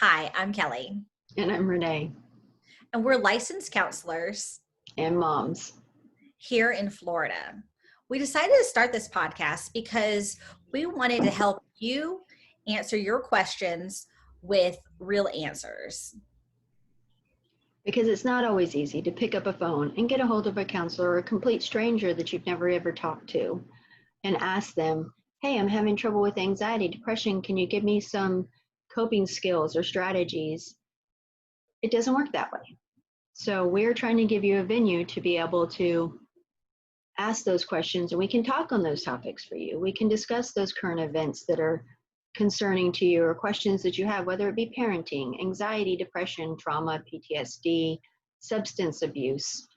Hi, I'm Kelly, And I'm Renee. and we're licensed counselors And moms. here in Florida. We decided to start this podcast because we wanted to help you answer your questions with real answers. Because it's not always easy to pick up a phone and get a hold of a counselor or a complete stranger that you've never ever talked to and ask them, hey, I'm having trouble with anxiety, depression. Can you give me some coping skills or strategies? It doesn't work that way. So we're trying to give you a venue to be able to ask those questions, and we can talk on those topics for you. We can discuss those current events that are concerning to you or questions that you have, whether it be parenting, anxiety, depression, trauma, PTSD, substance abuse.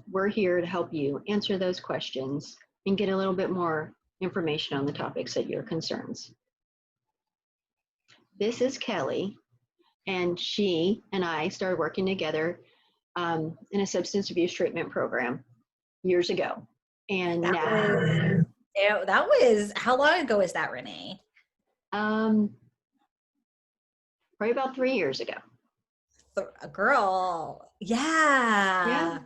We're here to help you answer those questions and get a little bit more information on the topics that your concerns. This is Kelly, and she and I started working together in a substance abuse treatment program years ago. And That now, was that was how long ago was that, Renee? probably about 3 years ago. A girl. Yeah. Yeah.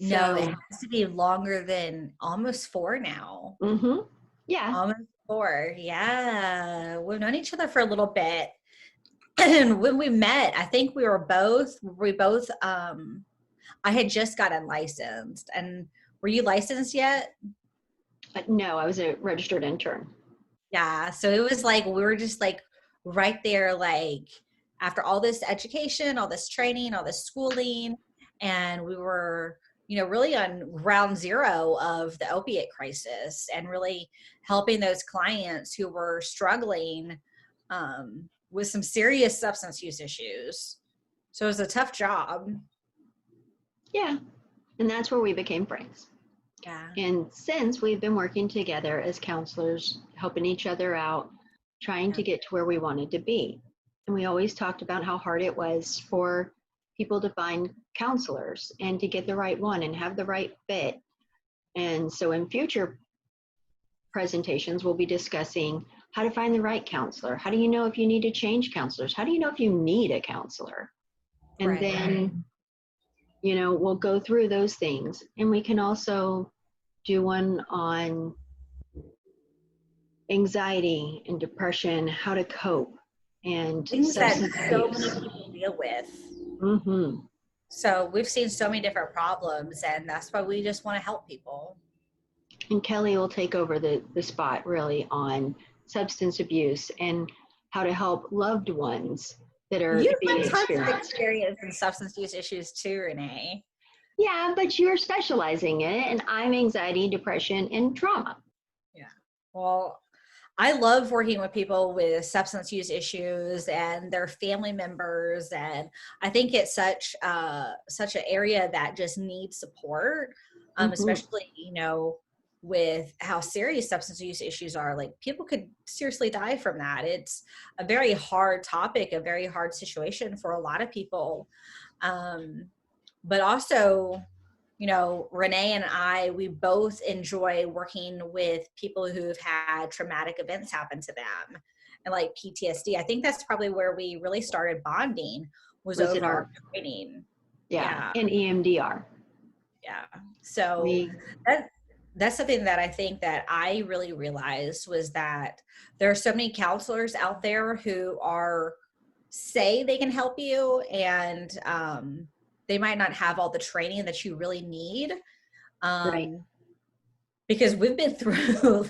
No, it So, has to be longer than almost 4 now. yeah. Almost 4. Yeah. We've known each other for a little bit. And when we met, I think I had just gotten licensed. And were you licensed yet? No, I was a registered intern. Yeah. So it was like, we were just like right there, like after all this education, all this training, all this schooling, and we were, really on ground zero of the opiate crisis and really helping those clients who were struggling with some serious substance use issues. So it was a tough job. Yeah. And that's where we became friends. Yeah. And since we've been working together as counselors, helping each other out, trying to get to where we wanted to be. And we always talked about how hard it was for people to find counselors and to get the right one and have the right fit. And so in future presentations, we'll be discussing how to find the right counselor. How do you know if you need to change counselors? How do you know if you need a counselor? And Right. then, we'll go through those things. And we can also do one on anxiety and depression, how to cope, and Things that substance so many abuse. people deal with. Mm-hmm. So we've seen so many different problems, and that's why we just want to help people. And Kelly will take over the spot really on substance abuse and how to help loved ones that are You've being got tons of experienced. experience in substance use issues too, Renee. Yeah, but you're specializing in it, and I'm anxiety, depression, and trauma. Yeah. Well, I love working with people with substance use issues and their family members, and I think it's such an area that just needs support, Mm-hmm. especially with how serious substance use issues are. Like, people could seriously die from that. It's a very hard topic, a very hard situation for a lot of people, but also, Renee and I, we both enjoy working with people who've had traumatic events happen to them and like PTSD. I think that's probably where we really started bonding, was Was in over our our, training. yeah, Yeah. in EMDR. Yeah. So We, that's something that I think that I really realized, was that there are so many counselors out there who say they can help you, and they might not have all the training that you really need. right. Because we've been through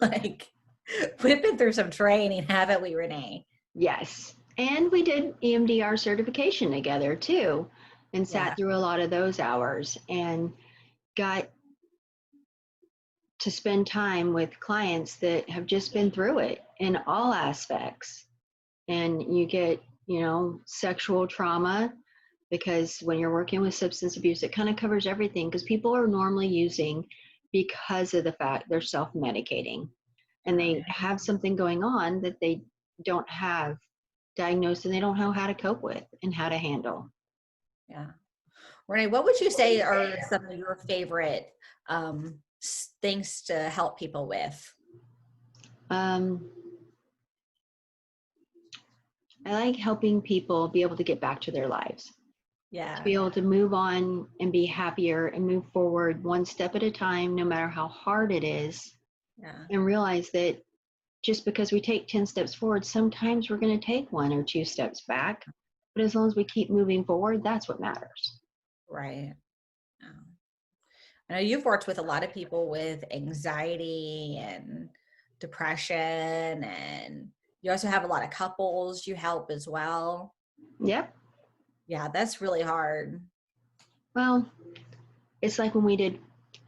we've been through some training, haven't we, Renee? Yes. And we did EMDR certification together too, and Yeah. sat through a lot of those hours and got to spend time with clients that have just been through it in all aspects. And you get, sexual trauma, because when you're working with substance abuse, it kind of covers everything, because people are normally using because of the fact they're self-medicating and they have something going on that they don't have diagnosed and they don't know how to cope with and how to handle. Yeah. Renee, what would you say are some of your favorite things to help people with? Um, I like helping people be able to get back to their lives, to Yeah. be able to move on and be happier and move forward one step at a time, no matter how hard it is, Yeah. and realize that just because we take 10 steps forward, sometimes we're going to take 1 or 2 steps back. But as long as we keep moving forward, that's what matters. Right. Yeah. I know you've worked with a lot of people with anxiety and depression, and you also have a lot of couples you help as well. Yep. Yeah, that's really hard. Well, it's like when we did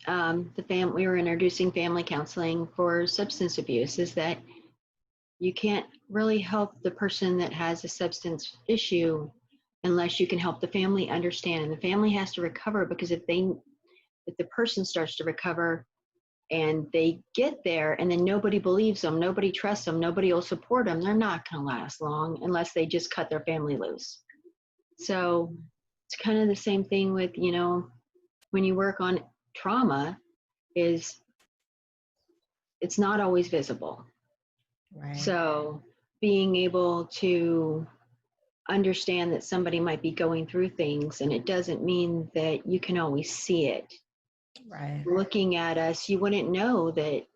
we were introducing family counseling for substance abuse, is that you can't really help the person that has a substance issue unless you can help the family understand. And the family has to recover, because if the person starts to recover and they get there and then nobody believes them, nobody trusts them, nobody will support them, they're not going to last long unless they just cut their family loose. So it's kind of the same thing with, when you work on trauma, is it's not always visible. Right. So being able to understand that somebody might be going through things, and it doesn't mean that you can always see it. Right. Looking at us, you wouldn't know that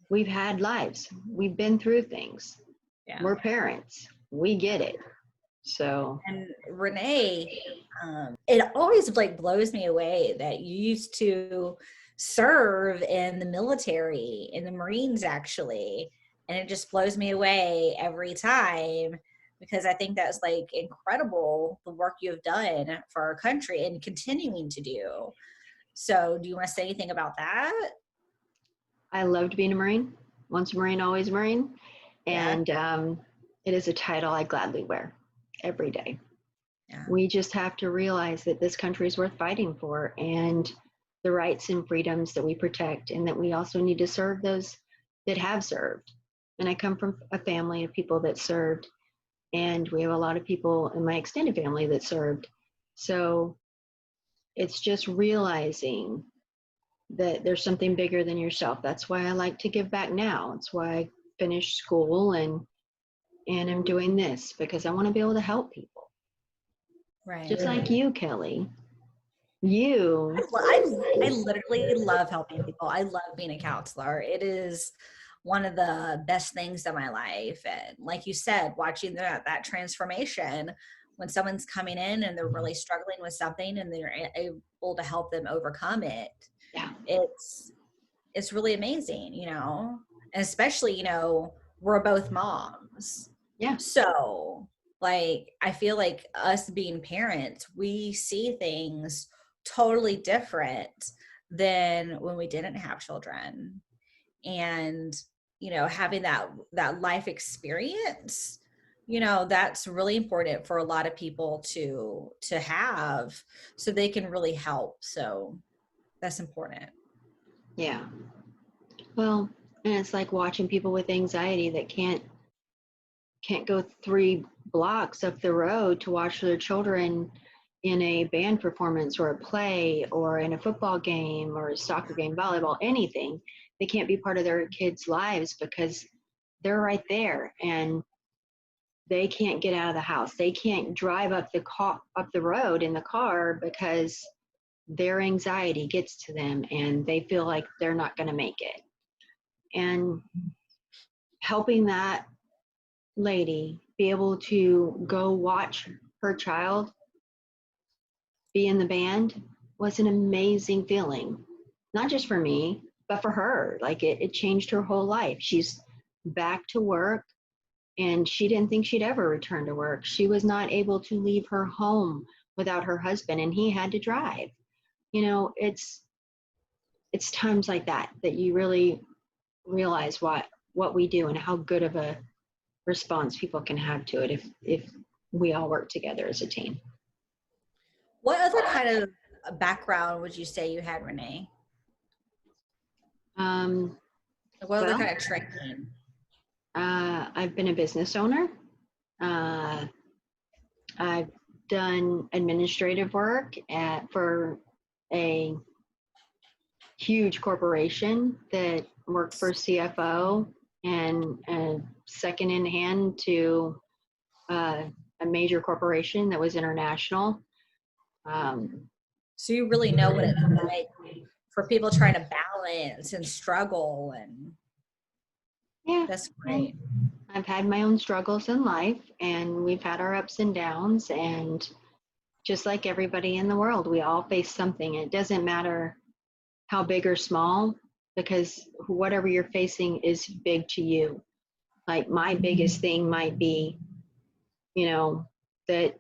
we've had lives. We've been through things. Yeah. We're parents. We get it. So, And Renee, it always like blows me away that you used to serve in the military, in the Marines actually. And it just blows me away every time, because I think that's like incredible, the work you have done for our country and continuing to do. So do you want to say anything about that? I loved being a Marine. Once a Marine, always a Marine. Yeah. And it is a title I gladly wear every day. Yeah. We just have to realize that this country is worth fighting for, and the rights and freedoms that we protect, and that we also need to serve those that have served. And I come from a family of people that served, and we have a lot of people in my extended family that served. So it's just realizing that there's something bigger than yourself. That's why I like to give back now. It's why I finished school and I'm doing this, because I want to be able to help people. Right. Just like you, Kelly. You, I literally love helping people. I love being a counselor. It is one of the best things in my life. And like you said, watching that transformation when someone's coming in and they're really struggling with something and they're able to help them overcome it. yeah, It's really amazing, and especially, we're both moms. yeah, So like, I feel like us being parents, we see things totally different than when we didn't have children. And, having that life experience, that's really important for a lot of people to have, so they can really help. So that's important. yeah. Well, and it's like watching people with anxiety that can't go 3 blocks up the road to watch their children in a band performance or a play or in a football game or a soccer game, volleyball, anything. They can't be part of their kids' lives because they're right there, and they can't get out of the house. They can't drive up the road in the car because their anxiety gets to them and they feel like they're not going to make it. And helping that lady be able to go watch her child be in the band was an amazing feeling, not just for me, but for her. Like it changed her whole life. She's back to work, and she didn't think she'd ever return to work. She was not able to leave her home without her husband, and he had to drive. It's times like that that you really realize what we do and how good of a response people can have to it if we all work together as a team. What other kind of background would you say you had, Renee? Um, Like, what other well, kind of training? I've been a business owner. Uh, I've done administrative work for a huge corporation that worked for CFO and second in hand to a major corporation that was international. So you really know what it's like for people trying to balance and struggle, and Yeah, that's great. I've had my own struggles in life, and we've had our ups and downs, and just like everybody in the world, we all face something. It doesn't matter how big or small, because whatever you're facing is big to you. Like my biggest thing might be, that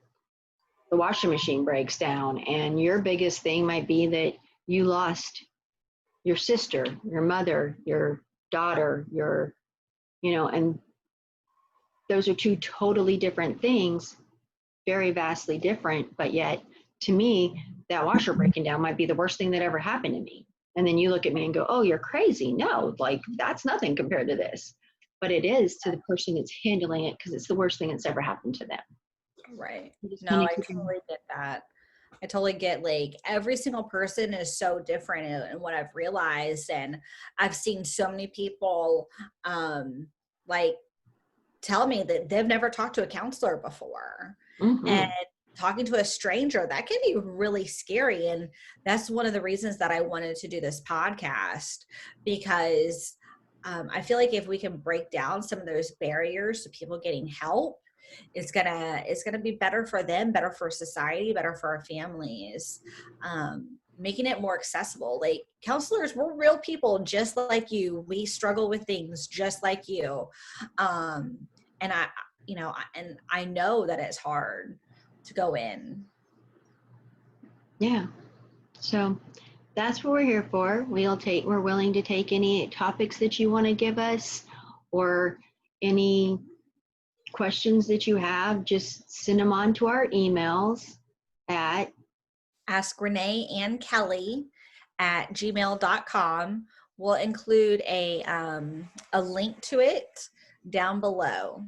the washing machine breaks down, and your biggest thing might be that you lost your sister, your mother, your daughter, and those are two totally different things, very vastly different, but yet to me, that washer breaking down might be the worst thing that ever happened to me. And then you look at me and go, oh, you're crazy. No, like that's nothing compared to this. But it is to the person that's handling it, because it's the worst thing that's ever happened to them. Right. No, I totally get that. I totally get, like, every single person is so different in what I've realized. And I've seen so many people, like, tell me that they've never talked to a counselor before. Mm-hmm. And talking to a stranger, that can be really scary. And that's one of the reasons that I wanted to do this podcast, because I feel like if we can break down some of those barriers to people getting help, it's gonna be better for them, better for society, better for our families, making it more accessible. Like, counselors, we're real people just like you. We struggle with things just like you. And I know that it's hard to go in. Yeah. So that's what we're here for. We're willing to take any topics that you want to give us, or any questions that you have. Just send them on to our emails at Ask Rene&Kellie at gmail.com. We'll include a link to it down below.